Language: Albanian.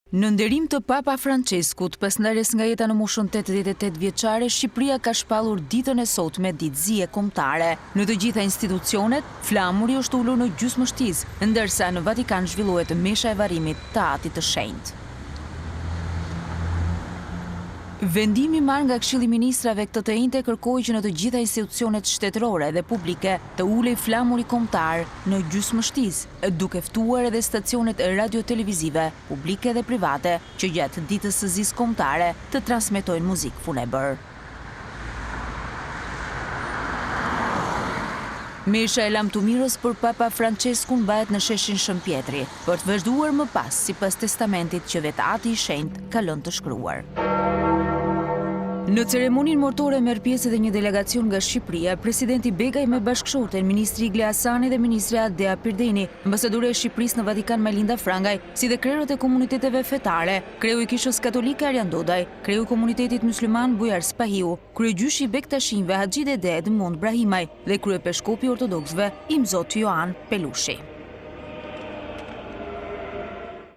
Në nderim të Papa Franceskut, pas ndarjes nga jeta në moshën 88 vjeçare, Shqipëria ka shpallur ditën e sotme ditëzie kombëtare. Në të gjitha institucionet, flamuri është ulur në gjysmështisë, ndërsa në Vatikan zhvillohet mesha e varrimit të Atit të Shenjtë. Vendimi marrë nga Këshilli i Ministrave këtë të njëjtë kërkoi që në të gjitha institucionet shtetërore dhe publike të ulej flamuri kombëtar në gjysmështisë, duke ftuar edhe stacionet radio-televizive, publike dhe private, që gjatë ditës së zisë kombëtare të transmetojnë muzikë funebër. Mesha e lamtumirës për Papa Franceskun mbahet në sheshin Shëmpjetri, për të vazhduar më pas sipas testamentit që vetë Ati i Shenjtë ka lënë të shkruar. Në ceremoninë mortore merr pjesë edhe një delegacion nga Shqipëria, presidenti Begaj me bashkëshorten, ministri Igle Hasani dhe ministre Adea Pirdeni, ambasadore e Shqipërisë në Vatikan Majlinda Frangaj, si dhe krerët e komuniteteve fetare, kreu i Kishës Katolike Arjan Dodaj, kreu i komunitetit musliman Bujar Spahiu, kryegjyshi i Bektashinjve Haxhi Dede Edmond Brahimaj dhe kryepeshkopi ortodoksëve Imzot Joan Pelushi.